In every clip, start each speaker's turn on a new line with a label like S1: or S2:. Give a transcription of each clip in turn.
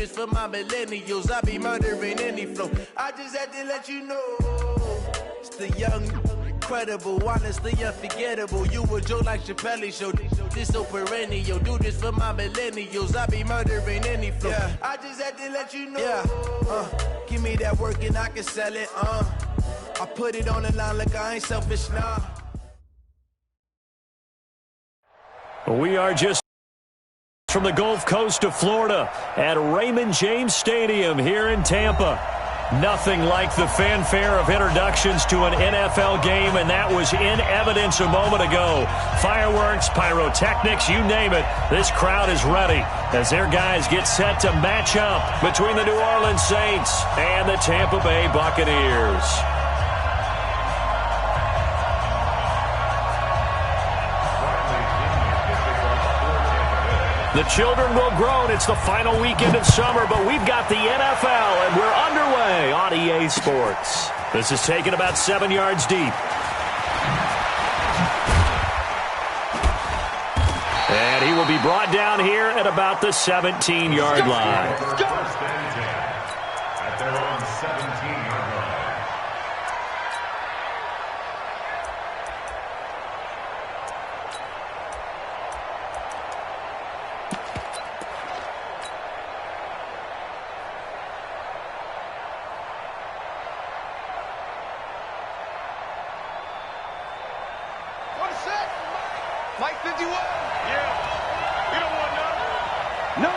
S1: this for my millennials. I be murdering any flow. I just had to let you know. It's the young, incredible, honestly unforgettable. You a joke like Chappelle Show. This so perennial. Do this for my millennials. I be murdering any flow. Yeah. I just had to let you know. Yeah. Give me that work and I can sell it. I put it on the line like I ain't selfish, nah.
S2: We are just from the Gulf Coast of Florida at Raymond James Stadium here in Tampa. Nothing like the fanfare of introductions to an NFL game, and that was in evidence a moment ago. Fireworks, pyrotechnics, you name it. This crowd is ready as their guys get set to match up between the New Orleans Saints and the Tampa Bay Buccaneers. The children will groan. It's the final weekend of summer, but we've got the NFL, and we're underway on EA Sports. This is taken about 7 yards deep. And he will be brought down here at about the 17-yard line.
S3: At their own 17-yard line.
S4: Mike 51. Yeah. You don't want none. No.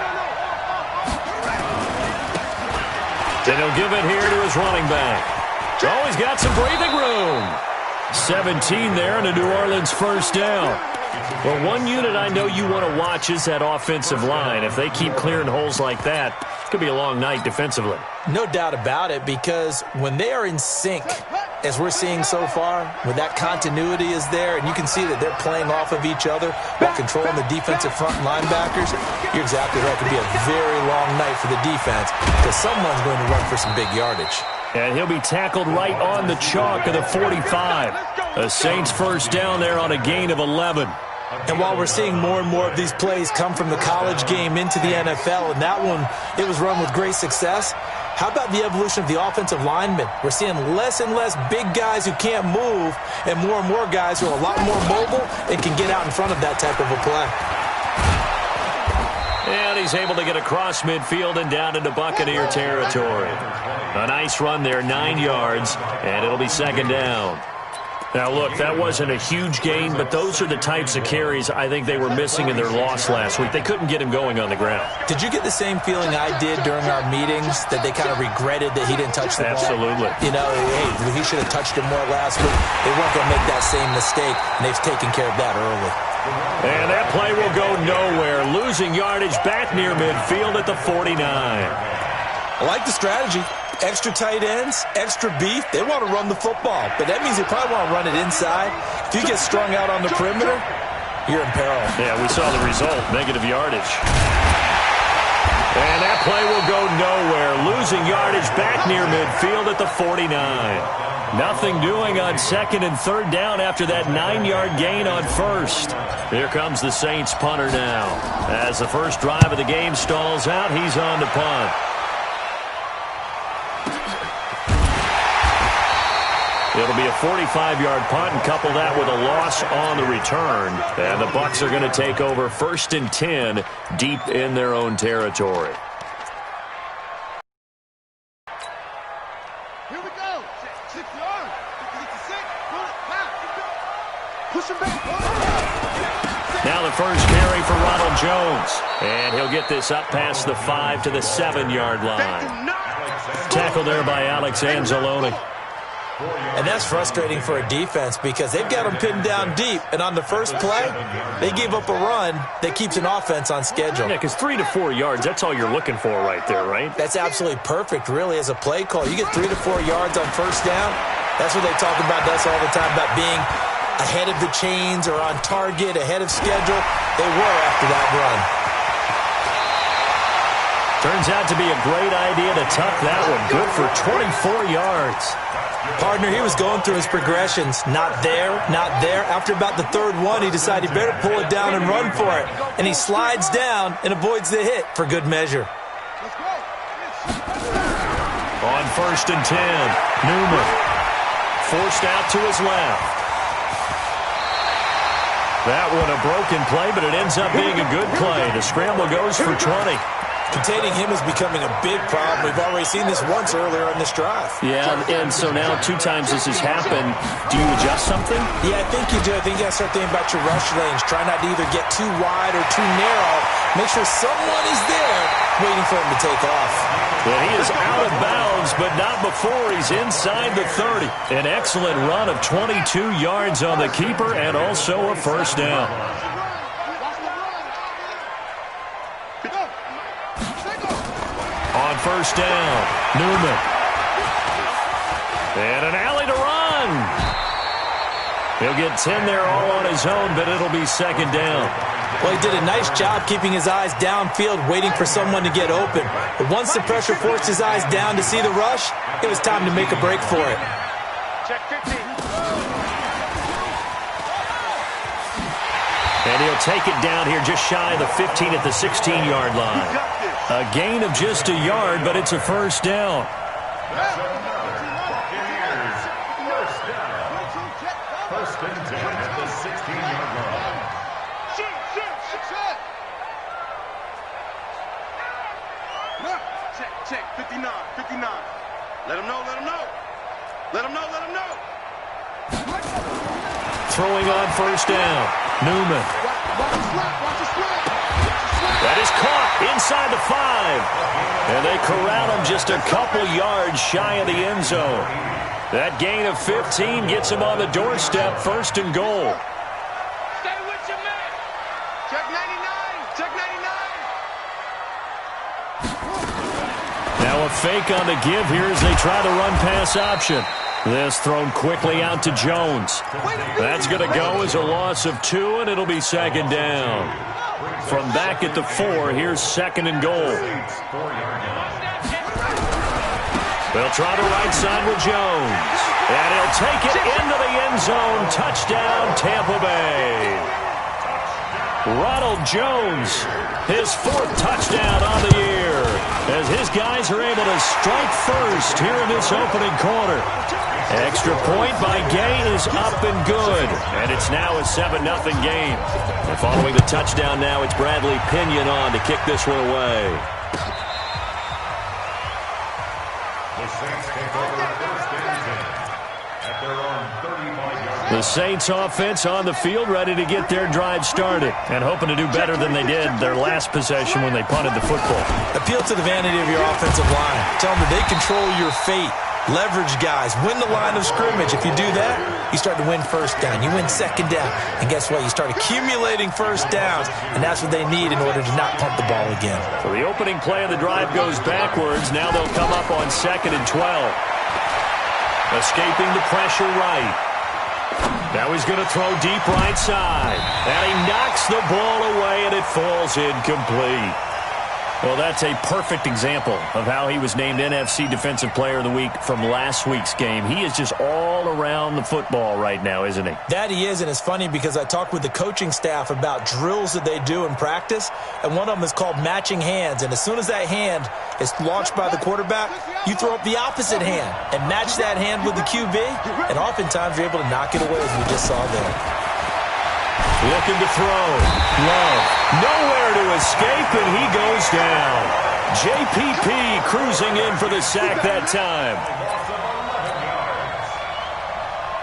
S2: Then he'll give it here to his running back. Oh, he's got some breathing room. 17 there and a New Orleans first down. Well, one unit I know you want to watch is that offensive line. If they keep clearing holes like that, it could be a long night defensively.
S5: No doubt about it, because when they are in sync, as we're seeing so far, when that continuity is there, and you can see that they're playing off of each other while controlling the defensive front linebackers, you're exactly right. It could be a very long night for the defense because someone's going to run for some big yardage.
S2: And he'll be tackled right on the chalk of the 45. The Saints first down there on a gain of 11.
S5: And while we're seeing more and more of these plays come from the college game into the NFL, and that one, it was run with great success, how about the evolution of the offensive linemen? We're seeing less and less big guys who can't move and more guys who are a lot more mobile and can get out in front of that type of a play.
S2: And he's able to get across midfield and down into Buccaneer territory. A nice run there, 9 yards, and it'll be second down. Now, look, that wasn't a huge gain, but those are the types of carries I think they were missing in their loss last week. They couldn't get him going on the ground.
S5: Did you get the same feeling I did during our meetings, that they kind of regretted that he didn't touch the ball?
S2: Absolutely.
S5: You know, hey, he should have touched him more last week. They weren't going to make that same mistake, and they've taken care of that early.
S2: And that play will go nowhere. Losing yardage back near midfield at the 49.
S5: I like the strategy. Extra tight ends, extra beef. They want to run the football, but that means they probably want to run it inside. If you get strung out on the perimeter, you're in peril.
S2: Yeah, we saw the result, negative yardage. And that play will go nowhere. Losing yardage back near midfield at the 49. Nothing doing on second and third down after that 9-yard gain on first. Here comes the Saints punter now. As the first drive of the game stalls out, he's on to punt. It'll be a 45-yard punt, and couple that with a loss on the return. And the Bucs are going to take over 1st and 10 deep in their own territory.
S4: Here we go. 6 yards. Get to 6. Pull it. Push him back.
S2: Now the first carry for Ronald Jones. And he'll get this up past the 5 to the 7-yard line. Tackled there by Alex Anzalone.
S5: And that's frustrating for a defense because they've got them pinned down deep. And on the first play, they gave up a run that keeps an offense on schedule.
S2: Yeah, because 3 to 4 yards, that's all you're looking for right there, right?
S5: That's absolutely perfect, really, as a play call. You get 3 to 4 yards on first down. That's what they talk about us all the time, about being ahead of the chains or on target, ahead of schedule. They were after that run.
S2: Turns out to be a great idea to tuck that one. Good for 24 yards.
S5: Partner, he was going through his progressions. Not there, not there. After about the third one, he decided he better pull it down and run for it. And he slides down and avoids the hit for good measure.
S4: Let's go.
S2: On 1st and 10, Newman forced out to his left. That one a broken play, but it ends up being a good play. The scramble goes for 20.
S5: Containing him is becoming a big problem. We've already seen this once earlier on this drive.
S2: Yeah, and so now 2 times this has happened. Do you adjust something?
S5: Yeah, I think you do. I think you got to start thinking about your rush lanes. Try not to either get too wide or too narrow. Make sure someone is there waiting for him to take off.
S2: Well, he is out of bounds, but not before he's inside the 30. An excellent run of 22 yards on the keeper and also a first down. On 1st down, Newman. And an alley to run. He'll get 10 there all on his own, but it'll be 2nd down.
S5: Well, he did a nice job keeping his eyes downfield, waiting for someone to get open. But once the pressure forced his eyes down to see the rush, it was time to make a break for it.
S4: Check 15.
S2: And he'll take it down here just shy of the 15 at the 16-yard line. A gain of just a yard, but it's a first down.
S3: First and 10 at the 16-yard line.
S4: Check, 59. Let him know.
S2: Throwing on 1st down, Newman. That is caught inside the 5. And they corral him just a couple yards shy of the end zone. That gain of 15 gets him on the doorstep, 1st and goal.
S4: Stay with your man. Check 99.
S2: Now a fake on the give here as they try the run-pass option. This thrown quickly out to Jones. That's going to go as a loss of 2, and it'll be 2nd down. From back at the 4, here's 2nd and goal. They'll try the right side with Jones. And he'll take it into the end zone. Touchdown, Tampa Bay. Ronald Jones, his 4th touchdown on the year, as his guys are able to strike first here in this opening quarter. Extra point by Gay is up and good, and it's now a 7-0 game. And following the touchdown now, it's Bradley Pinion on to kick this one away.
S3: The Saints take over 1st and 10 at their own 35-yard line.
S2: The Saints offense on the field, ready to get their drive started, and hoping to do better than they did their last possession when they punted the football.
S5: Appeal to the vanity of your offensive line. Tell them that they control your fate. Leverage guys. Win the line of scrimmage. If you do that, you start to win 1st down. You win 2nd down. And guess what? You start accumulating 1st downs, and that's what they need in order to not punt the ball again.
S2: So the opening play of the drive goes backwards. Now they'll come up on 2nd and 12. Escaping the pressure right. Now he's going to throw deep right side. And he knocks the ball away, and it falls incomplete. Well, that's a perfect example of how he was named NFC Defensive Player of the Week from last week's game. He is just all around the football right now, isn't he?
S5: That he is, and it's funny because I talked with the coaching staff about drills that they do in practice, and one of them is called matching hands. And as soon as that hand is launched by the quarterback, you throw up the opposite hand and match that hand with the QB, and oftentimes you're able to knock it away, as we just saw there.
S2: Looking to throw. Love. Nowhere to escape, and he goes down. JPP cruising in for the sack that time.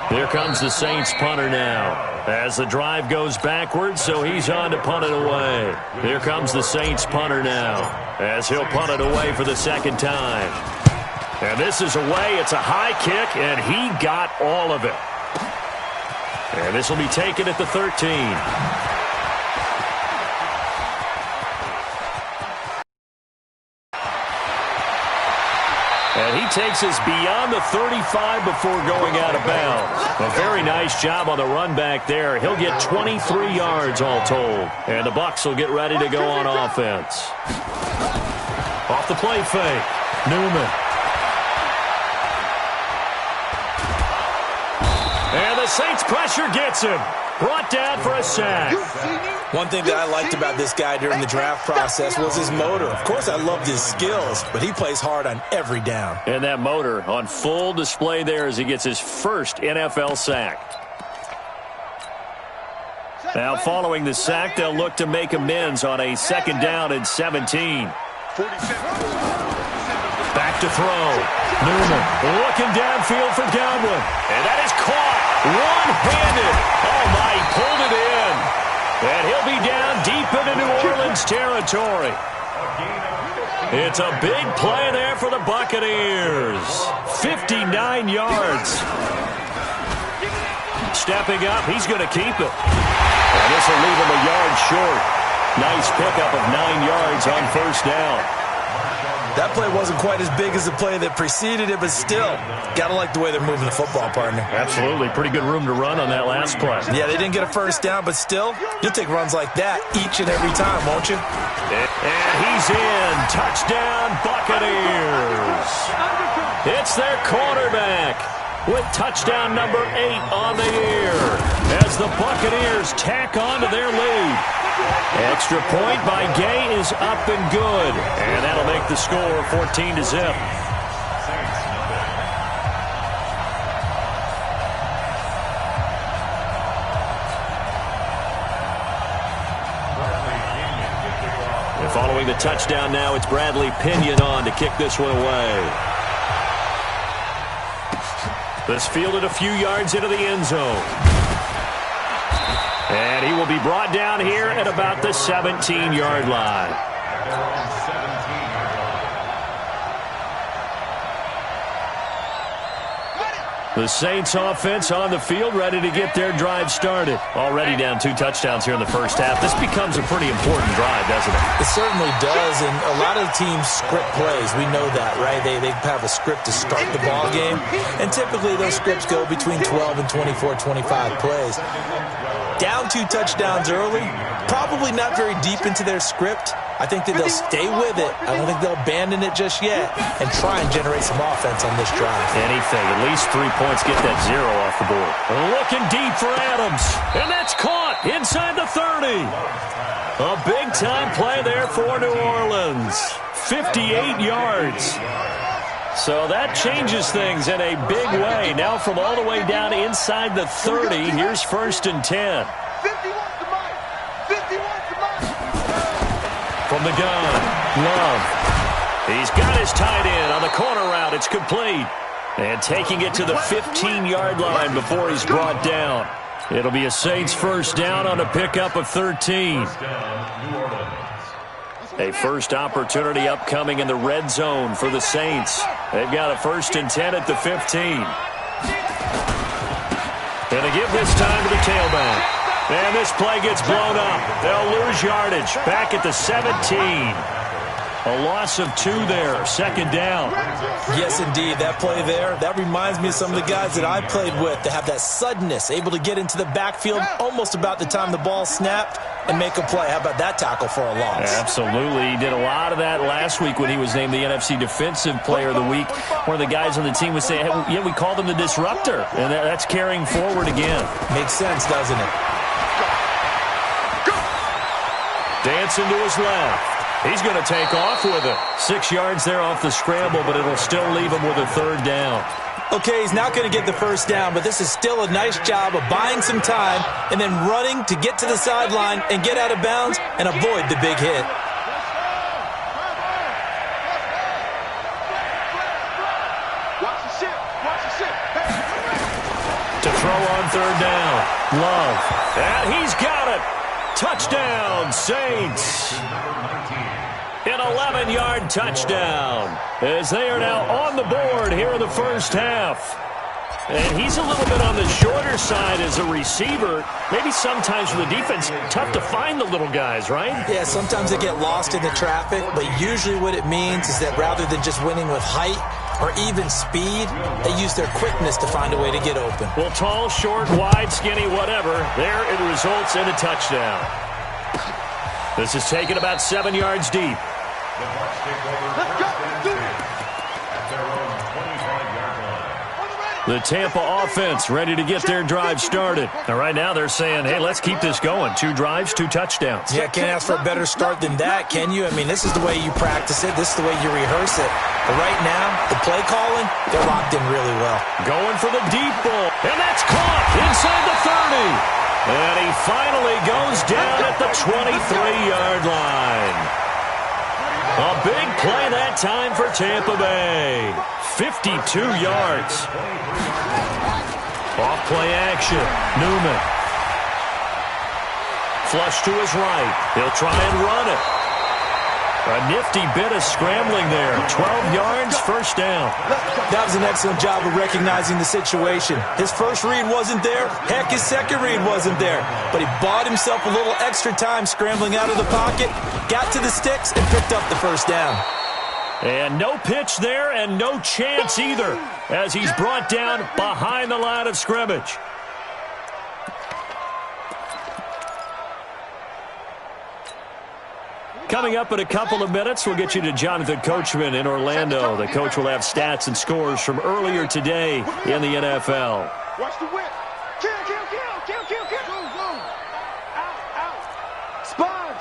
S2: Here comes the Saints punter now. As the drive goes backwards, so he's on to punt it away. Here comes the Saints punter now, as he'll punt it away for the 2nd time. And this is away. It's a high kick, and he got all of it. And this will be taken at the 13. And he takes us beyond the 35 before going out of bounds. A very nice job on the run back there. He'll get 23 yards all told. And the Bucs will get ready to go on offense. Off the play fake. Newman. And the Saints pressure gets him. Brought down for a sack.
S5: One thing that I liked about this guy during the draft process was his motor. Of course, I loved his skills, but he plays hard on every down.
S2: And that motor on full display there as he gets his first NFL sack. Now, following the sack, they'll look to make amends on a 2nd down and 17. Back to throw. Newman looking downfield for Godwin. And that is caught one-handed. Oh, my, he pulled it in. And he'll be down deep into New Orleans territory. It's a big play there for the Buccaneers. 59 yards. Stepping up, he's going to keep it. And this will leave him a yard short. Nice pickup of 9 yards on 1st down.
S5: That play wasn't quite as big as the play that preceded it, but still, got to like the way they're moving the football, partner.
S2: Absolutely. Pretty good room to run on that last play.
S5: Yeah, they didn't get a 1st down, but still, you'll take runs like that each and every time, won't you?
S2: And he's in. Touchdown, Buccaneers. It's their quarterback with touchdown number 8 on the year as the Buccaneers tack on to their lead. Extra point by Gay is up and good, and that'll make the score 14-0. And following the touchdown now, it's Bradley Pinion on to kick this one away. This fielded a few yards into the end zone. And he will be brought down here at about the 17-yard line. The Saints offense on the field, ready to get their drive started. Already down 2 touchdowns here in the first half. This becomes a pretty important drive, doesn't it?
S5: It certainly does, and a lot of teams script plays. We know that, right? They have a script to start the ball game, and typically those scripts go between 12 and 24, 25 plays. Down 2 touchdowns early, probably not very deep into their script. I think that they'll stay with it. I don't think they'll abandon it just yet and try and generate some offense on this drive.
S2: Anything. At least 3 points, get that 0 off the board. Looking deep for Adams. And that's caught inside the 30. A big-time play there for New Orleans. 58 yards. So that changes things in a big way. Now from all the way down inside the 30, here's 1st and 10. From the gun, Love. He's got his tight end on the corner route. It's complete. And taking it to the 15-yard line before he's brought down. It'll be a Saints 1st down on a pickup of 13. A first opportunity upcoming in the red zone for the Saints. They've got a 1st and 10 at the 15. And they give this time to the tailback. And this play gets blown up. They'll lose yardage. Back at the 17. A loss of 2 there. 2nd down.
S5: Yes, indeed. That play there, that reminds me of some of the guys that I played with that have that suddenness, able to get into the backfield almost about the time the ball snapped and make a play. How about that tackle for a loss?
S2: Absolutely. He did a lot of that last week when he was named the NFC Defensive Player of the Week. One of the guys on the team would say, hey, yeah, we called him the disruptor. And that's carrying forward again.
S5: Makes sense, doesn't it?
S2: Dancing to his left. He's going to take off with it. 6 yards there off the scramble, but it'll still leave him with a 3rd down.
S5: Okay, he's not going to get the 1st down, but this is still a nice job of buying some time and then running to get to the sideline and get out of bounds and avoid the big hit.
S2: To throw on 3rd down. Love. And he's got it. Touchdown, Saints. An 11-yard touchdown as they are now on the board here in the first half. And he's a little bit on the shorter side as a receiver. Maybe sometimes for the defense, tough to find the little guys, right?
S5: Yeah, sometimes they get lost in the traffic, but usually what it means is that rather than just winning with height or even speed, they use their quickness to find a way to get open.
S2: Well, tall, short, wide, skinny, whatever, there it results in a touchdown. This is taken about 7 yards deep. The Tampa offense ready to get their drive started. And right now they're saying, hey, let's keep this going. 2 drives, 2 touchdowns.
S5: Yeah, can't ask for a better start than that, can you? I mean, this is the way you practice it. This is the way you rehearse it. But right now, the play calling, they're locked in really well.
S2: Going for the deep ball. And that's caught inside the 30. And he finally goes down at the 23-yard line. A big play that time for Tampa Bay. 52 yards. Off play action. Newman. Flush to his right. He'll try and run it. A nifty bit of scrambling there. 12 yards, first down.
S5: That was an excellent job of recognizing the situation. His first read wasn't there. Heck, his second read wasn't there. But he bought himself a little extra time scrambling out of the pocket, got to the sticks, and picked up the first down.
S2: And no pitch there and no chance either as he's brought down behind the line of scrimmage. Coming up in a couple of minutes, we'll get you to Jonathan Coachman in Orlando. The coach will have stats and scores from earlier today in the NFL.
S4: Watch the whip. Kill. Go. Out. Sponge.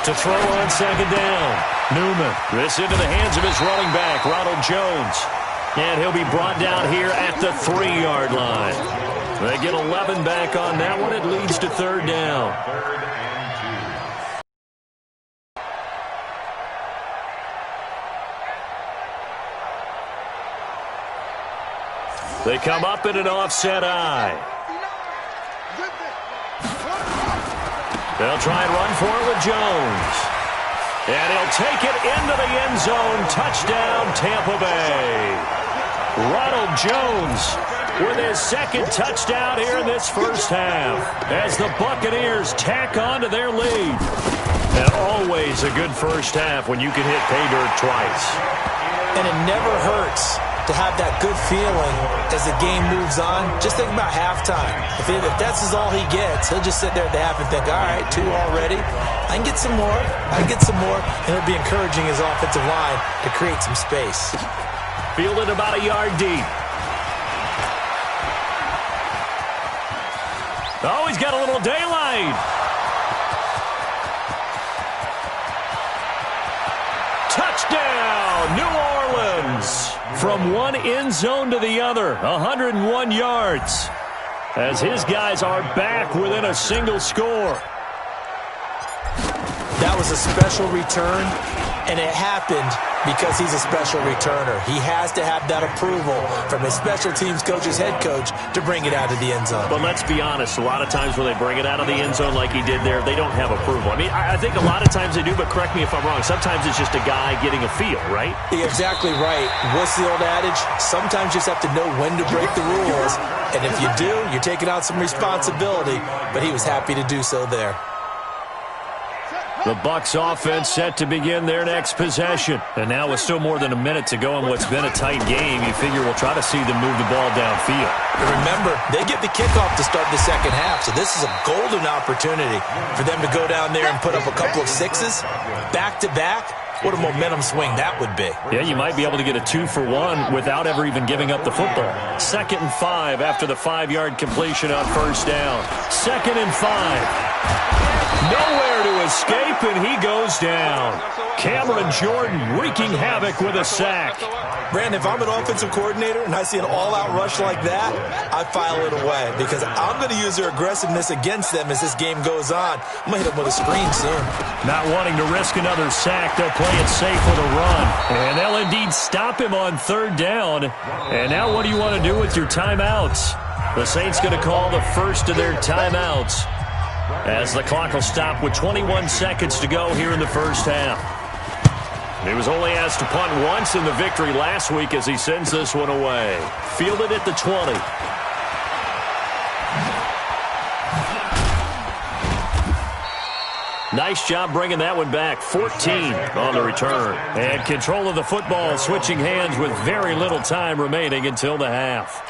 S2: To throw on second down. Newman. This into the hands of his running back, Ronald Jones. And he'll be brought down here at the 3-yard line. They get 11 back on that one. It leads to third down. They come up in an offset eye. They'll try and run for it with Jones. And he'll take it into the end zone. Touchdown, Tampa Bay. Ronald Jones with his second touchdown here in this first half as the Buccaneers tack on to their lead. And always a good first half when you can hit pay dirt twice.
S5: And it never hurts to have that good feeling as the game moves on. Just think about halftime. If that's all he gets, he'll just sit there at the half and think, all right, 2 already. I can get some more. And it'll be encouraging his offensive line to create some space.
S2: Fielded about a yard deep. Oh, he's got a little daylight. Touchdown, New Orleans. From one end zone to the other, 101 yards. As his guys are back within a single score.
S5: That was a special return, and it happened because he's a special returner. He has to have that approval from his special teams coach's head coach to bring it out of the end zone.
S2: But let's be honest, a lot of times when they bring it out of the end zone like he did there, they don't have approval. I mean, I think a lot of times they do, but correct me if I'm wrong. Sometimes it's just a guy getting a feel, right?
S5: You're exactly right. What's the old adage? Sometimes you just have to know when to break the rules. And if you do, you're taking on some responsibility. But he was happy to do so there.
S2: The Bucs offense set to begin their next possession. And now with still more than a minute to go in what's been a tight game, you figure we'll try to see them move the ball downfield.
S5: And remember, they get the kickoff to start the second half, so this is a golden opportunity for them to go down there and put up a couple of sixes back-to-back. What a momentum swing that would be.
S2: Yeah, you might be able to get a 2-for-1 without ever even giving up the football. 2nd and 5 after the 5-yard completion on first down. 2nd and 5. Nowhere to escape, and he goes down. Cameron Jordan wreaking havoc with a sack.
S5: Brandon, if I'm an offensive coordinator and I see an all-out rush like that, I file it away because I'm going to use their aggressiveness against them as this game goes on. I'm going to hit them with a screen soon.
S2: Not wanting to risk another sack, they'll play it safe with a run. And they'll indeed stop him on third down. And now what do you want to do with your timeouts? The Saints going to call the first of their timeouts as the clock will stop with 21 seconds to go here in the first half. He was only asked to punt once in the victory last week as he sends this one away. Fielded at the 20. Nice job bringing that one back. 14 on the return. And control of the football switching hands with very little time remaining until the half.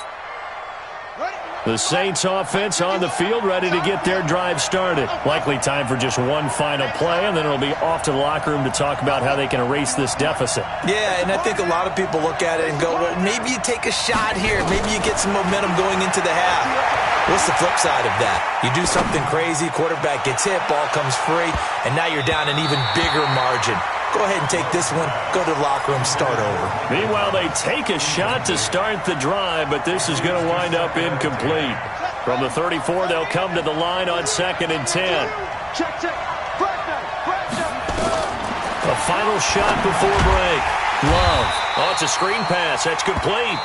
S2: The Saints offense on the field, ready to get their drive started. Likely time for just one final play, and then it'll be off to the locker room to talk about how they can erase this deficit.
S5: Yeah, and I think a lot of people look at it and go, well, maybe you take a shot here. Maybe you get some momentum going into the half. What's the flip side of that? You do something crazy, quarterback gets hit, ball comes free, and now you're down an even bigger margin. Go ahead and take this one, go to the locker room, start over.
S2: Meanwhile, they take a shot to start the drive, but this is going to wind up incomplete. From the 34, they'll come to the line on 2nd and 10. A final shot before break. Love. Oh, it's a screen pass. That's complete.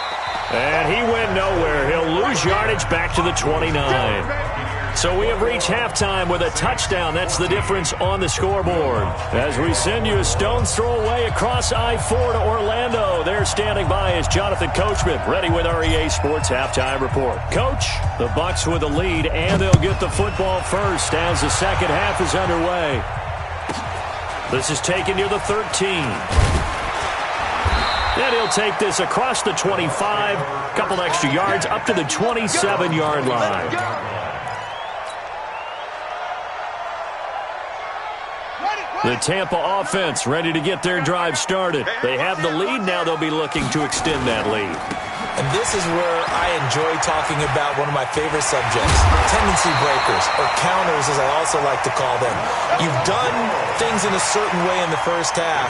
S2: And he went nowhere. He'll lose yardage back to the 29. So we have reached halftime with a touchdown. That's the difference on the scoreboard. As we send you a stone's throw away across I-4 to Orlando. There standing by is Jonathan Coachman, ready with our EA Sports Halftime Report. Coach, the Bucs with a lead, and they'll get the football first as the second half is underway. This is taken near the 13. And he'll take this across the 25, couple extra yards up to the 27-yard line. The Tampa offense ready to get their drive started. They have the lead. Now they'll be looking to extend that lead.
S5: And this is where I enjoy talking about one of my favorite subjects, tendency breakers, or counters as I also like to call them. You've done things in a certain way in the first half,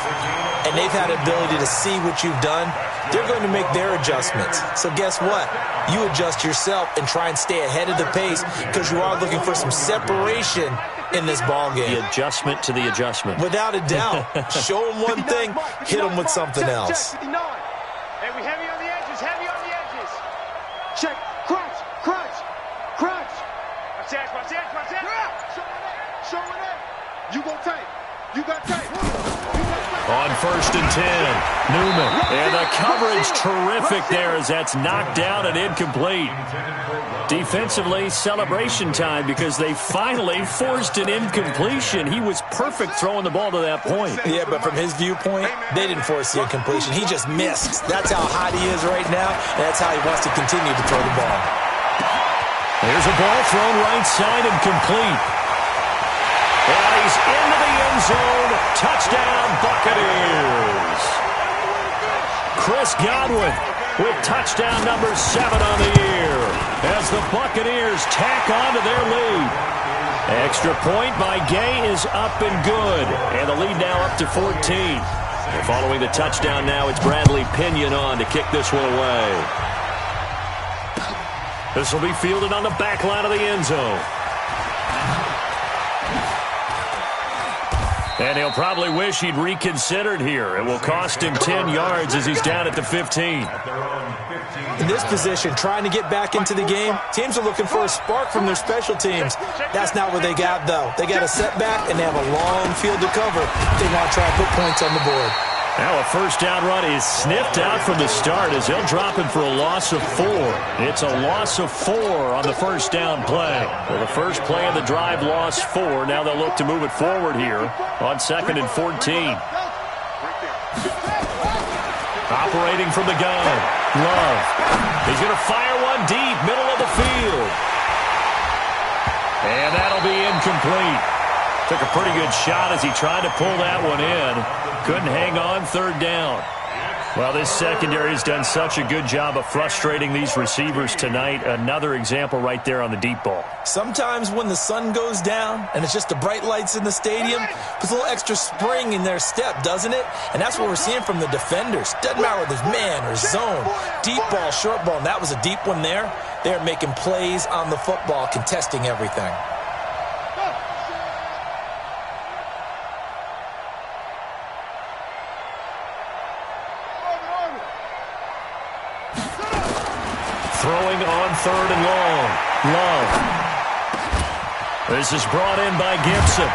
S5: and they've had ability to see what you've done. They're going to make their adjustments. So guess what? You adjust yourself and try and stay ahead of the pace because you are looking for some separation in this ball game.
S2: The adjustment to the adjustment.
S5: Without a doubt. Show them one thing, hit them with something else.
S4: Hey, we heavy on the edges, heavy on the edges. Check, crunch, crunch, crunch. Watch that, watch that, watch that. Show it. You gon' take. You got tape.
S2: On 1st and 10, Newman. And the coverage terrific there as that's knocked down and incomplete. Defensively, celebration time because they finally forced an incompletion. He was perfect throwing the ball to that point.
S5: Yeah, but from his viewpoint, they didn't force the incompletion. He just missed. That's how hot he is right now, and that's how he wants to continue to throw the ball.
S2: There's a ball thrown right side and complete. And he's into the end zone. Touchdown, Buccaneers. Chris Godwin with touchdown number 7 on the year as the Buccaneers tack on to their lead. Extra point by Gay is up and good, and the lead now up to 14. And following the touchdown now, it's Bradley Pinion on to kick this one away. This will be fielded on the back line of the end zone. And he'll probably wish he'd reconsidered here. It will cost him 10 yards as he's down at the 15.
S5: In this position, trying to get back into the game, teams are looking for a spark from their special teams. That's not what they got, though. They got a setback, and they have a long field to cover. They want to try and put points on the board.
S2: Now a first down run is sniffed out from the start as they'll drop him for a loss of 4. It's a loss of 4 on the first down play. Well, the first play of the drive lost 4. Now they'll look to move it forward here on 2nd and 14. Operating from the gun. Love. He's going to fire one deep, middle of the field. And that'll be incomplete. Took a pretty good shot as he tried to pull that one in. Couldn't hang on, 3rd down. Well, this secondary has done such a good job of frustrating these receivers tonight. Another example right there on the deep ball.
S5: Sometimes when the sun goes down and it's just the bright lights in the stadium, puts a little extra spring in their step, doesn't it? And that's what we're seeing from the defenders. Doesn't matter whether it's man or zone, deep ball, short ball, and that was a deep one there. They're making plays on the football, contesting everything.
S2: Throwing on 3rd and long. Love. This is brought in by Gibson.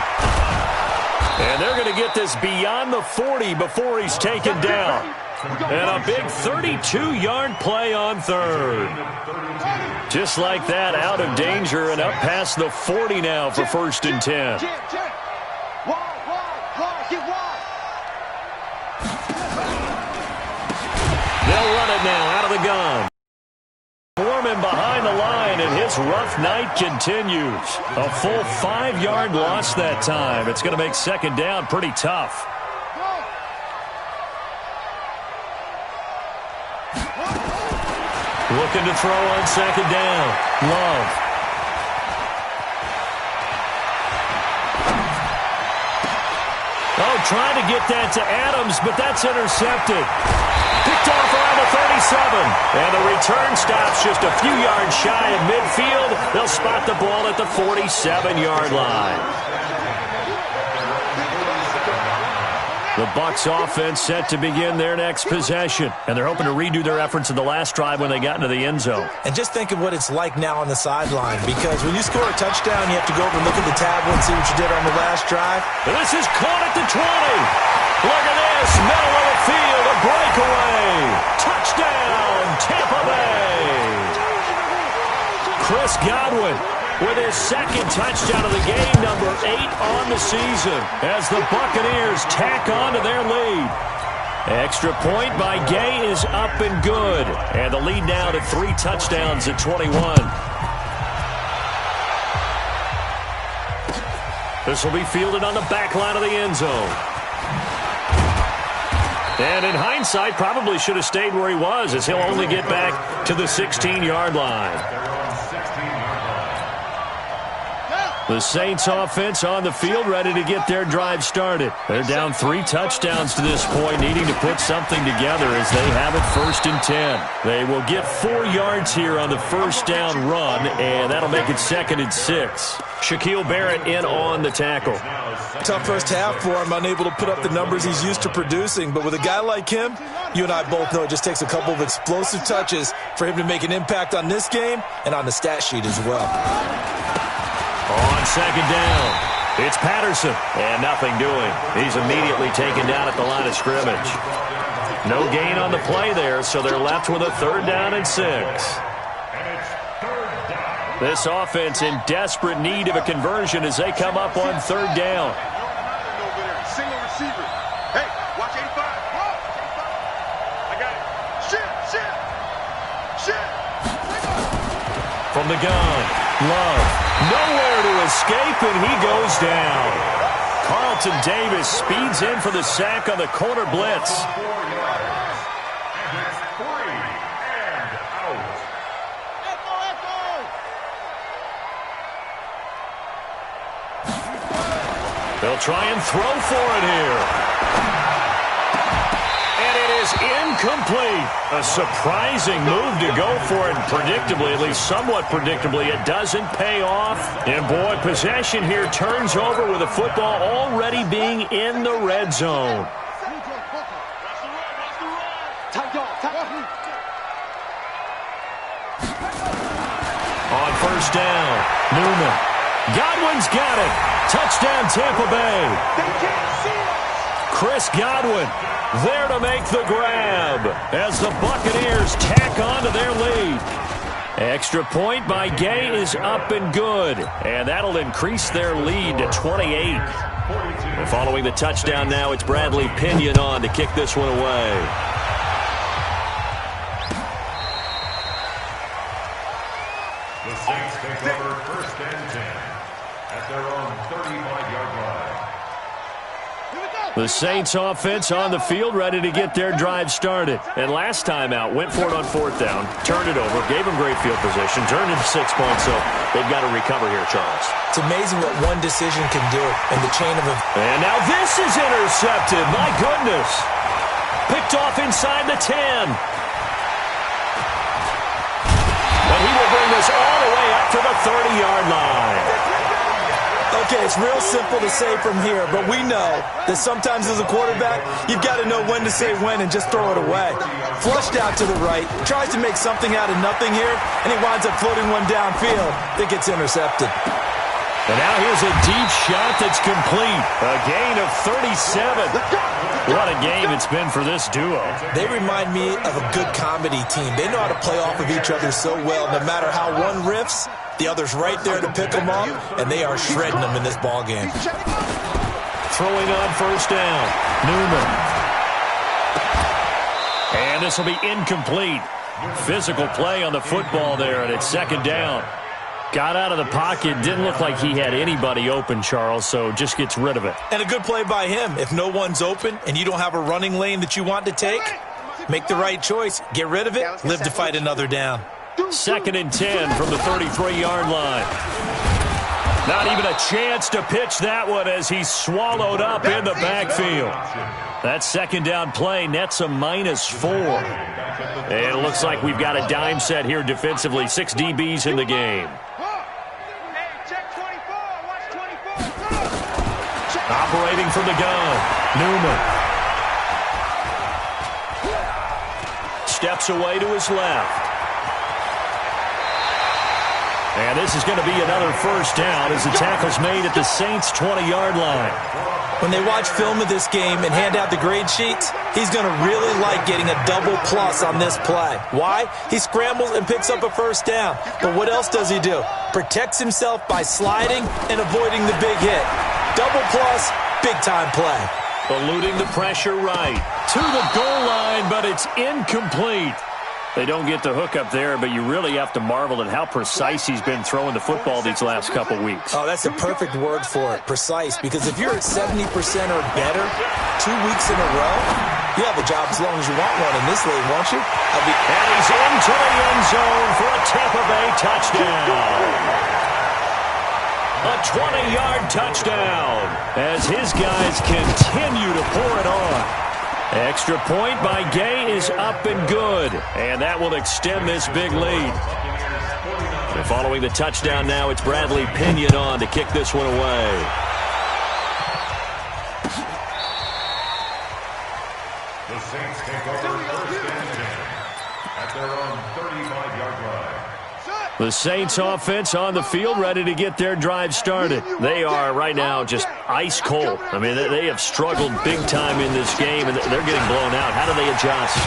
S2: And they're going to get this beyond the 40 before he's taken down. And a big 32-yard play on 3rd. Just like that, out of danger and up past the 40 now for 1st and 10. They'll run it now out of the gun. Foreman behind the line, and Bengals' rough night continues. A full 5-yard loss that time. It's going to make second down pretty tough. Looking to throw on second down. Love. Oh, trying to get that to Adams, but that's intercepted. Picked off around the 37. And the return stops just a few yards shy of midfield. They'll spot the ball at the 47-yard line. The Bucs offense set to begin their next possession. And they're hoping to redo their efforts in the last drive when they got into the end zone.
S5: And just think of what it's like now on the sideline. Because when you score a touchdown, you have to go over and look at the tablet and see what you did on the last drive.
S2: And this is caught at the 20. Look at this. Middle of the field. A breakaway. Touchdown, Tampa Bay. Chris Godwin with his second touchdown of the game, number 8 on the season, as the Buccaneers tack on to their lead. Extra point by Gay is up and good. And the lead now to 3 touchdowns at 21. This will be fielded on the back line of the end zone. And in hindsight, probably should have stayed where he was, as he'll only get back to the 16-yard line. The Saints offense on the field, ready to get their drive started. They're down 3 touchdowns to this point, needing to put something together as they have it 1st and 10. They will get 4 yards here on the first down run, and that'll make it 2nd and 6. Shaquille Barrett in on the tackle.
S5: Tough first half for him, unable to put up the numbers he's used to producing. But with a guy like him, you and I both know it just takes a couple of explosive touches for him to make an impact on this game and on the stat sheet as well.
S2: On second down, it's Patterson, and nothing doing. He's immediately taken down at the line of scrimmage. No gain on the play there, so they're left with a 3rd down and 6. This offense in desperate need of a conversion as they come up on 3rd down.
S4: Single receiver. Hey, watch 85. I got it. Shit.
S2: From the gun, Love. Nowhere to escape, and he goes down. Carlton Davis speeds in for the sack on the corner blitz.
S3: 4 yards. And it's 3 and out.
S2: They'll try and throw for it here. And it is incomplete. A surprising move to go for it. Predictably, at least somewhat predictably, it doesn't pay off. And boy, possession here turns over with the football already being in the red zone. On first down, Newman. Godwin's got it. Touchdown, Tampa Bay. Chris Godwin there to make the grab as the Buccaneers tack on to their lead. Extra point by Gay is up and good, and that'll increase their lead to 28. And following the touchdown now, it's Bradley Pinion on to kick this one away.
S3: The Saints take over 1st and 10 at their own 35-yard line.
S2: The Saints offense on the field, ready to get their drive started. And last time out, went for it on 4th down, turned it over, gave them great field position, turned it to 6 points, so they've got to recover here, Charles.
S5: It's amazing what one decision can do in the chain of events.
S2: And now this is intercepted. My goodness. Picked off inside the 10. And he will bring this all the way up to the 30-yard line.
S5: Okay, it's real simple to say from here, but we know that sometimes as a quarterback, you've got to know when to say when and just throw it away. Flushed out to the right, tries to make something out of nothing here, and he winds up floating one downfield that gets intercepted.
S2: And now here's a deep shot that's complete. A gain of 37. What a game it's been for this duo.
S5: They remind me of a good comedy team. They know how to play off of each other so well. No matter how one riffs, the other's right there to pick them up, and they are shredding them in this ballgame.
S2: Throwing on first down, Newman. And this will be incomplete. Physical play on the football there, and it's 2nd down. Got out of the pocket. Didn't look like he had anybody open, Charles, so just gets rid of it.
S5: And a good play by him. If no one's open and you don't have a running lane that you want to take, make the right choice. Get rid of it. Live to fight another down.
S2: 2nd and 10 from the 33-yard line. Not even a chance to pitch that one as he's swallowed up in the backfield. That 2nd down play nets a -4. And it looks like we've got a dime set here defensively. 6 DBs in the game. Operating from the gun, Newman. Steps away to his left. And this is going to be another 1st down as the tackle's made at the Saints' 20-yard line.
S5: When they watch film of this game and hand out the grade sheets, he's going to really like getting a double plus on this play. Why? He scrambles and picks up a 1st down. But what else does he do? Protects himself by sliding and avoiding the big hit. Double plus, big-time play.
S2: Eluding the pressure right. To the goal line, but it's incomplete. They don't get the hook up there, but you really have to marvel at how precise he's been throwing the football these last couple weeks.
S5: Oh, that's the perfect word for it, precise, because if you're at 70% or better 2 weeks in a row, you have a job as long as you want one in this league, won't you?
S2: And he's into the end zone for a Tampa Bay touchdown. A 20-yard touchdown as his guys continue to pour it on. Extra point by Gay is up and good, and that will extend this big lead. And following the touchdown now, it's Bradley Pinion on to kick this one away.
S3: The Saints take over 1st and 10 at their own 35-yard line.
S2: The Saints offense on the field, ready to get their drive started. They are right now just ice cold. I mean, they have struggled big time in this game, and they're getting blown out. How do they adjust?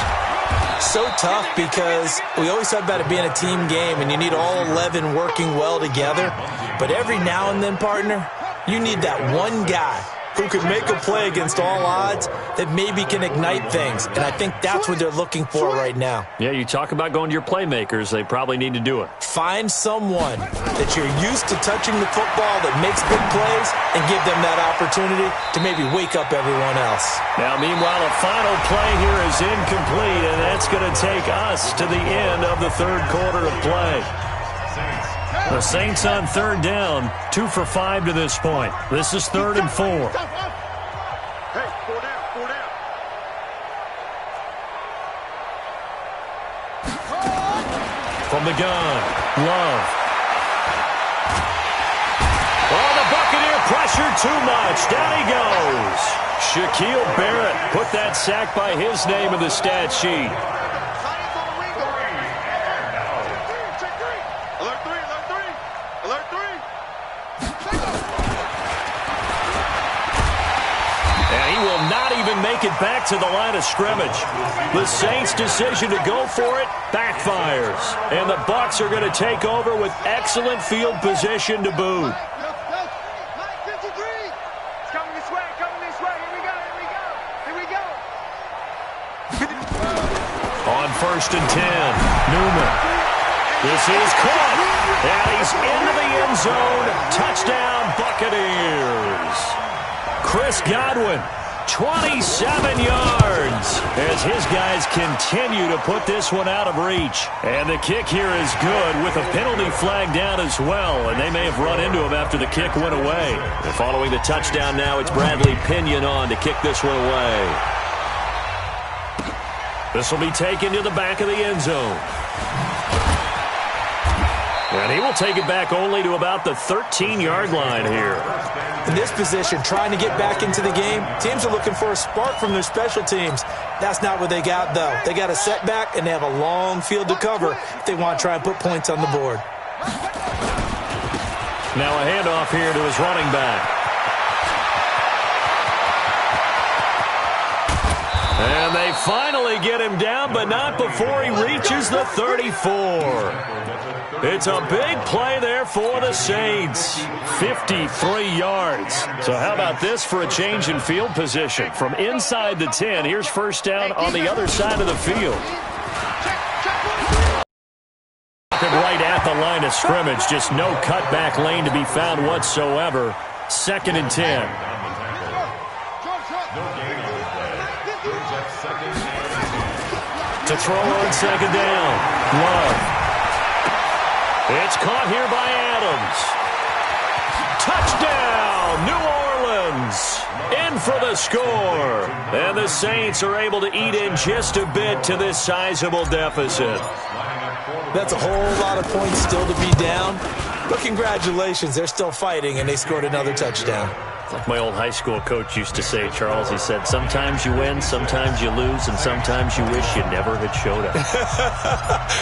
S5: So tough because we always talk about it being a team game, and you need all 11 working well together. But every now and then, partner, you need that one guy who can make a play against all odds that maybe can ignite things. And I think that's what they're looking for right now.
S2: Yeah, you talk about going to your playmakers. They probably need to do it.
S5: Find someone that you're used to touching the football that makes big plays and give them that opportunity to maybe wake up everyone else.
S2: Now, meanwhile, a final play here is incomplete, and that's going to take us to the end of the 3rd quarter of play. The Saints on 3rd down, 2 for 5 to this point. This is 3rd and 4.
S4: Hey, 4 down, 4 down.
S2: From the gun, Love. Oh, the Buccaneer pressure too much. Down he goes. Shaquille Barrett put that sack by his name in the stat sheet. Make it back to the line of scrimmage. The Saints' decision to go for it backfires, and the Bucs are going to take over with excellent field position to boot.
S4: It's coming this way, here we go.
S2: On 1st and 10, Newman. This is caught, and he's into the end zone. Touchdown, Buccaneers. Chris Godwin, 27 yards as his guys continue to put this one out of reach. And the kick here is good with a penalty flag down as well, and they may have run into him after the kick went away. And following the touchdown now, it's Bradley Pinion on to kick this one away. This will be taken to the back of the end zone. And he will take it back only to about the 13-yard line here.
S5: In this position, trying to get back into the game, teams are looking for a spark from their special teams. That's not what they got, though. They got a setback, and they have a long field to cover if they want to try and put points on the board.
S2: Now a handoff here to his running back. And they finally get him down, but not before he reaches the 34. It's a big play there for the Saints. 53 yards. So how about this for a change in field position? From inside the 10, here's 1st down on the other side of the field. Right at the line of scrimmage. Just no cutback lane to be found whatsoever. 2nd and 10. To throw on 2nd down. Love. It's caught here by Adams. Touchdown, New Orleans. In for the score. And the Saints are able to eat in just a bit to this sizable deficit.
S5: That's a whole lot of points still to be down. But congratulations, they're still fighting, and they scored another touchdown.
S2: Like my old high school coach used to say, Charles, he said, sometimes you win, sometimes you lose, and sometimes you wish you never had showed up.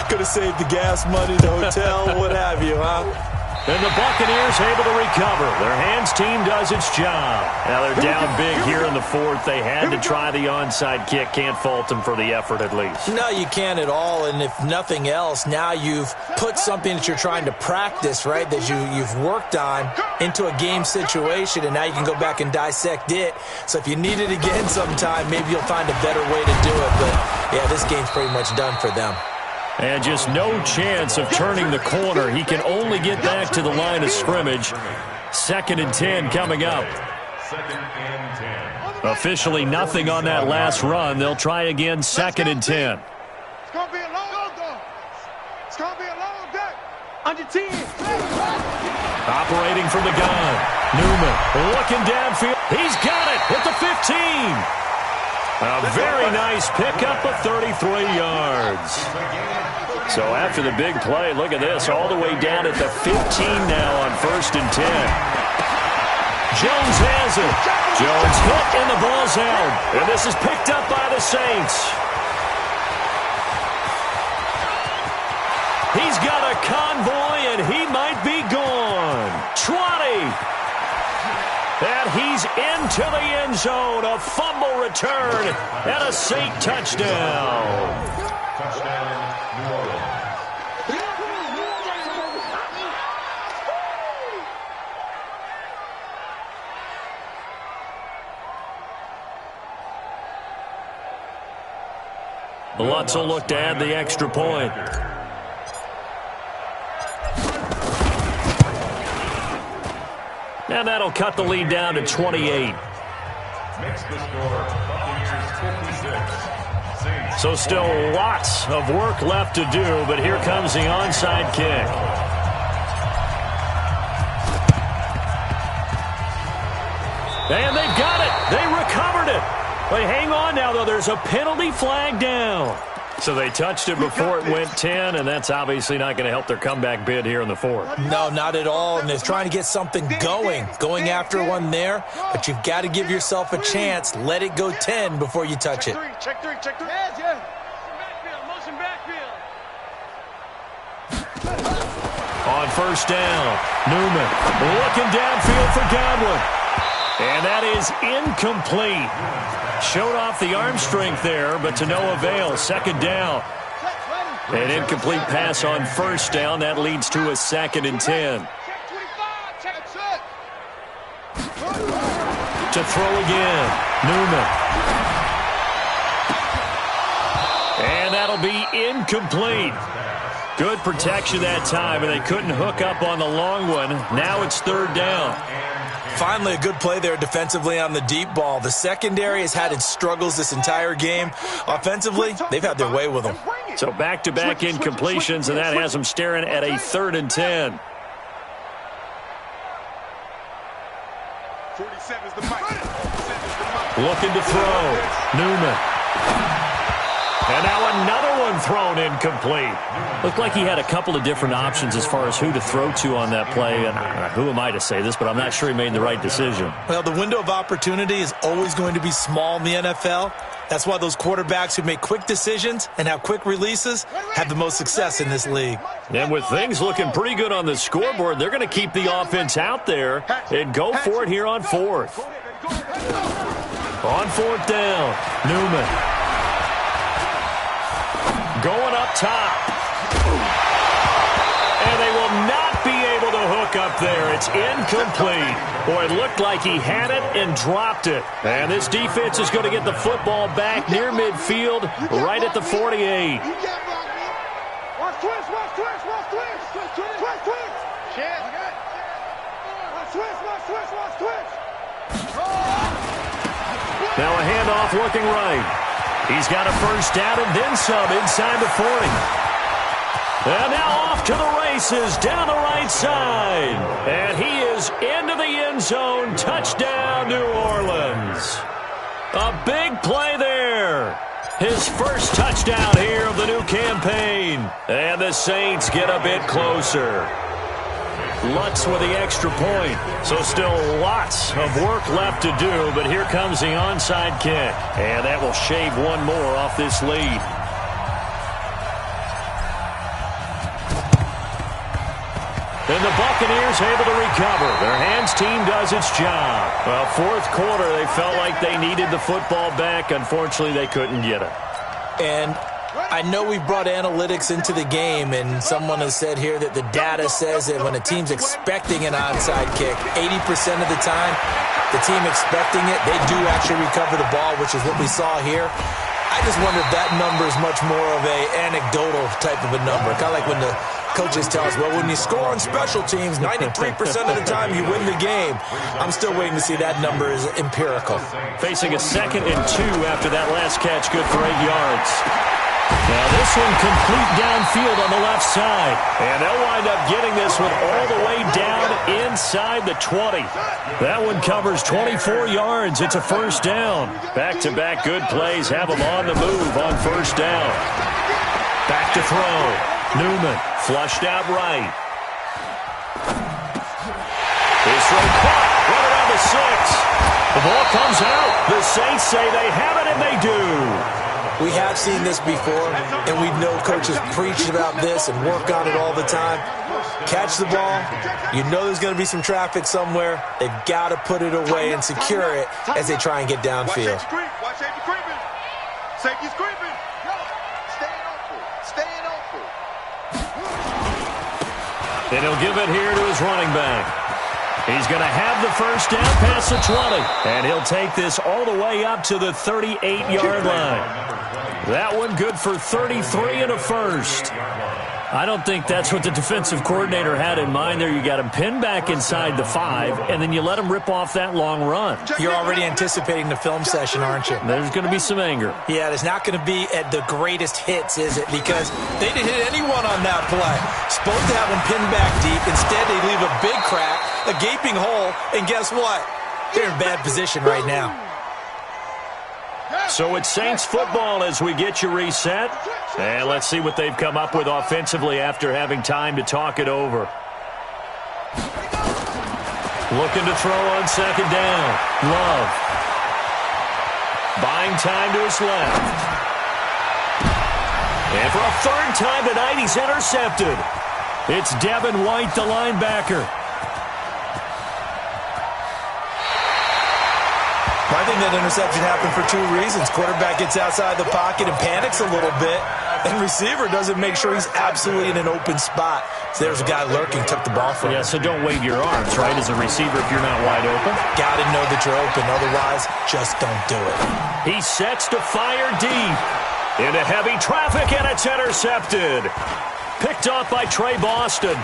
S5: Could have saved the gas money, the hotel, what have you, huh?
S2: And the Buccaneers able to recover. Their hands team does its job. Now they're down big here in the 4th. They had to try the onside kick. Can't fault them for the effort at least.
S5: No, you can't at all. And if nothing else, now you've put something that you're trying to practice, right, that you've worked on into a game situation, and now you can go back and dissect it. So if you need it again sometime, maybe you'll find a better way to do it. But, yeah, this game's pretty much done for them.
S2: And just no chance of turning the corner. He can only get back to the line of scrimmage. 2nd and 10 coming up.
S3: 2nd and 10.
S2: Officially nothing on that last run. They'll try again, 2nd and 10.
S4: It's going to be a long day. It's going to be a long day. Under 10.
S2: Operating from the gun. Newman looking downfield. He's got it at the 15. A very nice pickup of 33 yards. So after the big play, look at this, all the way down at the 15 now on 1st and 10. Jones has it. Jones hit and the ball's out. And this is picked up by the Saints. He's got a convoy and he might be gone. 20. And he's into the end zone. A fumble return and a Saint touchdown.
S3: Touchdown, New Orleans.
S2: Lutz will look to add the extra point. And that'll cut the lead down to 28.
S3: Makes the score Buccaneers 56.
S2: So still lots of work left to do, but here comes the onside kick. And they've got it. They recovered it. They hang on now, though. There's a penalty flag down. So they touched it before it went 10, and that's obviously not going to help their comeback bid here in the 4th.
S5: No, not at all, and they're trying to get something going after one there, but you've got to give yourself a chance. Let it go 10 before you touch it.
S4: Check three. Yeah. Motion backfield.
S2: On 1st down, Newman looking downfield for Godwin. And that is incomplete. Showed off the arm strength there, but to no avail. 2nd down. An incomplete pass on 1st down. That leads to a 2nd and 10. To throw again, Newman. And that'll be incomplete. Good protection that time, and they couldn't hook up on the long one. Now it's 3rd down.
S5: Finally, a good play there defensively on the deep ball. The secondary has had its struggles this entire game. Offensively, they've had their way with them.
S2: So back-to-back incompletions, and that has them staring at a 3rd and 10.
S4: 47's the mic.
S2: Looking to throw. Newman. And now another one thrown incomplete. Looked like he had a couple of different options as far as who to throw to on that play. And who am I to say this, but I'm not sure he made the right decision.
S5: Well, the window of opportunity is always going to be small in the NFL. That's why those quarterbacks who make quick decisions and have quick releases have the most success in this league.
S2: And with things looking pretty good on the scoreboard, they're going to keep the offense out there and go for it here on 4th. On 4th down, Newman. Going up top. And they will not be able to hook up there. It's incomplete. Boy, it looked like he had it and dropped it. And this defense is going to get the football back near midfield, right at the 48.
S4: twist, watch twist, watch twist. Twist, twist. Shit. Watch twist, watch twist, watch twist.
S2: Now a handoff looking right. He's got a first down and then some inside the 40. And now off to the races down the right side. And he is into the end zone. Touchdown, New Orleans. A big play there. His first touchdown here of the new campaign. And the Saints get a bit closer. Lutz with the extra point. So still lots of work left to do, but here comes the onside kick. And that will shave one more off this lead. And the Buccaneers able to recover. Their hands team does its job. Well, fourth quarter, they felt like they needed the football back. Unfortunately, they couldn't get it.
S5: And I know we've brought analytics into the game, and someone has said here that the data says that when a team's expecting an onside kick, 80% of the time, the team expecting it, they do actually recover the ball, which is what we saw here. I just wonder if that number is much more of a anecdotal type of a number. Kind of like when the coaches tell us, well, when you score on special teams, 93% of the time you win the game. I'm still waiting to see that number is empirical.
S2: Facing a 2nd and 2 after that last catch, good for 8 yards. Now this one complete downfield on the left side. And they'll wind up getting this one all the way down inside the 20. That one covers 24 yards. It's a first down. Back-to-back good plays have them on the move on first down. Back to throw. Newman flushed out right. His throw caught right around the 6. The ball comes out. The Saints say they have it, and they do.
S5: We have seen this before, and we know coaches preach about this and work on it all the time. Catch the ball. You know there's going to be some traffic somewhere. They've got to put it away and secure it as they try and get downfield.
S4: Watch safety creeping. Safety's creeping. Staying open. Staying open.
S2: And he'll give it here to his running back. He's going to have the first down past the 20. And he'll take this all the way up to the 38-yard line. That one good for 33 and a first. I don't think that's what the defensive coordinator had in mind there. You got him pinned back inside the 5, and then you let him rip off that long run.
S5: You're already anticipating the film session, aren't you?
S2: There's going to be some anger.
S5: Yeah, there's not going to be at the greatest hits, is it? Because they didn't hit anyone on that play. Supposed to have him pinned back deep. Instead, they leave a big crack, a gaping hole, and guess what? They're in bad position right now.
S2: So it's Saints football as we get you reset. And let's see what they've come up with offensively after having time to talk it over. Looking to throw on second down. Love. Buying time to his left. And for a third time tonight, he's intercepted. It's Devin White, the linebacker.
S5: I think that interception happened for 2 reasons. Quarterback gets outside the pocket and panics a little bit, and receiver doesn't make sure he's absolutely in an open spot. So there's a guy lurking, took the ball from him.
S2: Yeah, so don't wave your arms, right, as a receiver if you're not wide open.
S5: Got to know that you're open, otherwise just don't do it.
S2: He sets to fire deep. Into heavy traffic, and it's intercepted. Picked off by Trey Boston.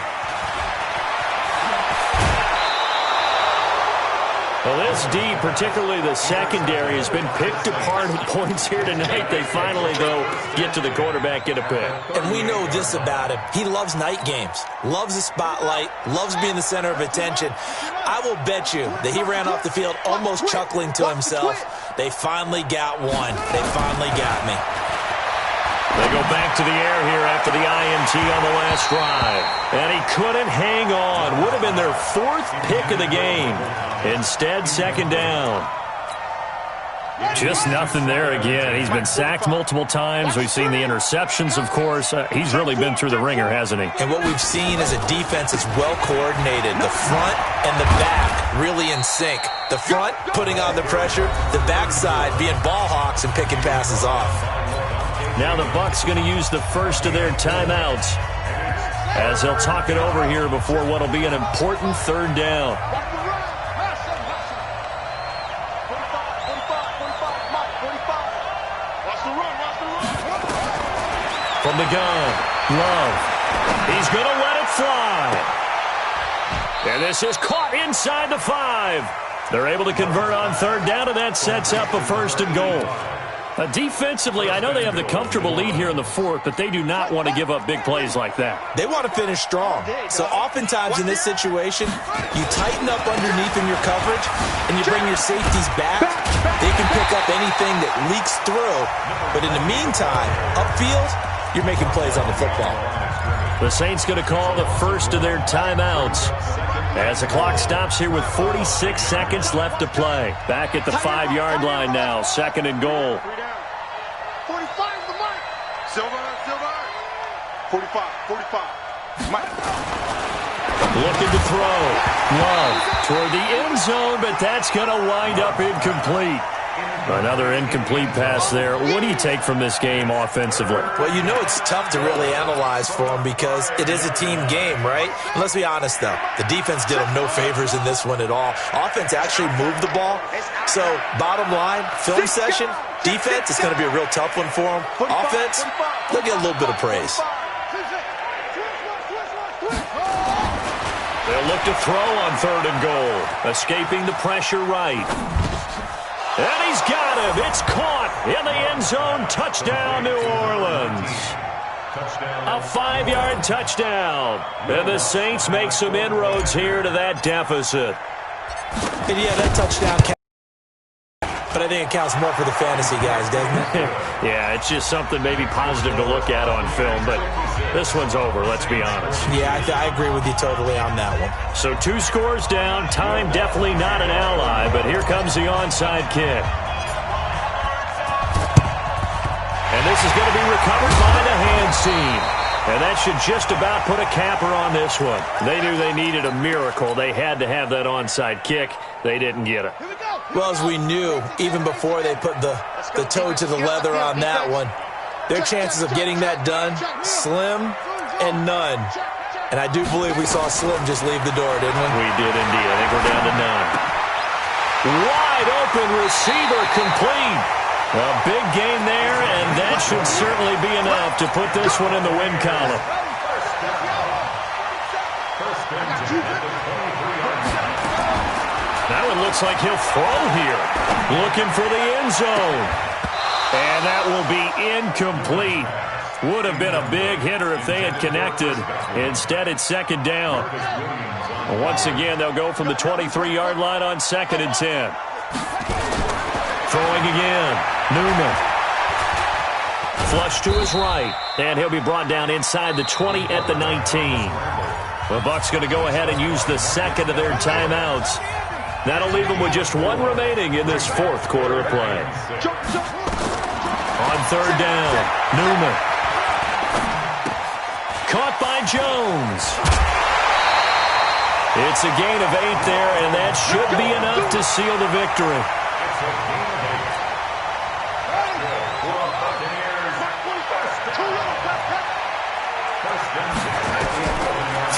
S2: Well, this D, particularly the secondary, has been picked apart at points here tonight. They finally, though, get to the quarterback, get a pick.
S5: And we know this about him. He loves night games, loves the spotlight, loves being the center of attention. I will bet you that he ran off the field almost chuckling to himself. They finally got one. They finally got me.
S2: They go back to the air here after the INT on the last drive. And he couldn't hang on. Would have been their 4th pick of the game. Instead, second down. Just nothing there again. He's been sacked multiple times. We've seen the interceptions, of course. He's really been through the ringer, hasn't he?
S5: And what we've seen is a defense that's well coordinated. The front and the back really in sync. The front putting on the pressure. The backside being ball hawks and picking passes off.
S2: Now the Bucs going to use the first of their timeouts as they'll talk it over here before what will be an important third down. From the gun, Love. He's going to let it fly. And this is caught inside the 5. They're able to convert on third down, and that sets up a 1st and goal. Defensively, I know they have the comfortable lead here in the 4th, but they do not want to give up big plays like that.
S5: They want to finish strong. So oftentimes in this situation, you tighten up underneath in your coverage, and you bring your safeties back. They can pick up anything that leaks through. But in the meantime, upfield, you're making plays on the football.
S2: The Saints going to call the first of their timeouts as the clock stops here with 46 seconds left to play. Back at the 5-yard line now, 2nd and goal.
S4: 45 the mark. Silver. 45. Mike.
S2: Looking to throw. Love toward the end zone, but that's going to wind up incomplete. Another incomplete pass there. What do you take from this game offensively?
S5: Well, you know it's tough to really analyze for them because it is a team game, right? And let's be honest, though. The defense did them no favors in this one at all. Offense actually moved the ball. So, bottom line, film session, defense, it's going to be a real tough one for them. Offense, they'll get a little bit of praise.
S2: They'll look to throw on 3rd and goal. Escaping the pressure right. And he's got him. It's caught in the end zone. Touchdown, New Orleans. A 5-yard touchdown. And the Saints make some inroads here to that deficit.
S5: And yeah, that touchdown counts. But I think it counts more for the fantasy guys, doesn't it?
S2: Yeah, it's just something maybe positive to look at on film, but this one's over, let's be honest.
S5: Yeah, I agree with you totally on that one.
S2: So 2 scores down, time definitely not an ally, but here comes the onside kick. And this is going to be recovered by the hands team. And that should just about put a capper on this one. They knew they needed a miracle. They had to have that onside kick. They didn't get it.
S5: Well, as we knew, even before they put the toe to the leather on that one, their chances of getting that done, slim and none. And I do believe we saw Slim just leave the door, didn't we?
S2: We did indeed. I think we're down to none. Wide open receiver complete. A big game there, and that should certainly be enough to put this one in the win column. That one looks like he'll throw here. Looking for the end zone. And that will be incomplete. Would have been a big hitter if they had connected. Instead, it's 2nd down. Once again, they'll go from the 23-yard line on 2nd and 10. Throwing again. Newman. Flush to his right. And he'll be brought down inside the 20 at the 19. The Bucs going to go ahead and use the 2nd of their timeouts. That'll leave them with just 1 remaining in this 4th quarter of play. On 3rd down, Newman. Caught by Jones. It's a gain of 8 there, and that should be enough to seal the victory.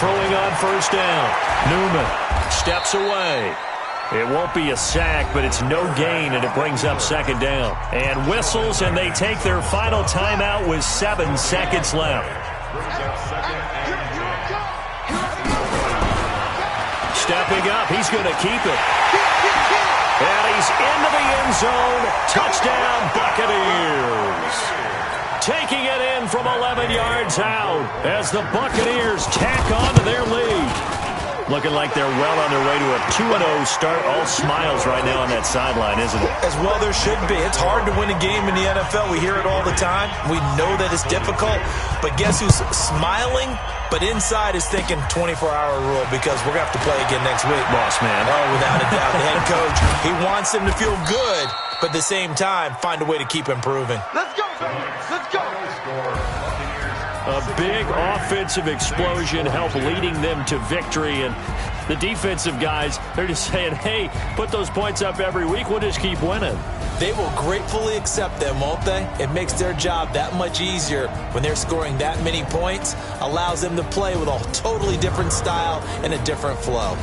S2: Throwing on 1st down. Newman steps away. It won't be a sack, but it's no gain, and it brings up 2nd down. And whistles, and they take their final timeout with 7 seconds left. Stepping up, he's going to keep it. And he's into the end zone. Touchdown, Buccaneers. Taking it in from 11 yards out as the Buccaneers tack on to their lead. Looking like they're well on their way to a 2-0 start. All smiles right now on that sideline, isn't it?
S5: As well there should be. It's hard to win a game in the NFL. We hear it all the time. We know that it's difficult. But guess who's smiling, but inside is thinking 24-hour rule because we're going to have to play again next week.
S2: Boss man.
S5: Oh, without a doubt. The head coach, he wants him to feel good, but at the same time, find a way to keep improving.
S4: Let's go, baby. Let's go.
S2: A big offensive explosion helped leading them to victory, and the defensive guys, they're just saying, hey, put those points up every week, we'll just keep winning.
S5: They will gratefully accept them, won't they? It makes their job that much easier when they're scoring that many points, allows them to play with a totally different style and a different flow.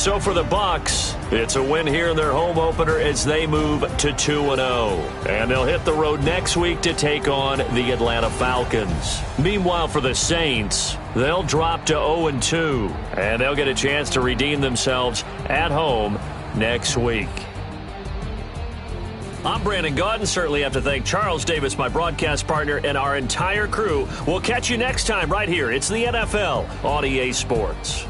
S2: So for the Bucs, it's a win here in their home opener as they move to 2-0. And they'll hit the road next week to take on the Atlanta Falcons. Meanwhile, for the Saints, they'll drop to 0-2. And they'll get a chance to redeem themselves at home next week. I'm Brandon Gaudin. Certainly have to thank Charles Davis, my broadcast partner, and our entire crew. We'll catch you next time right here. It's the NFL on EA Sports.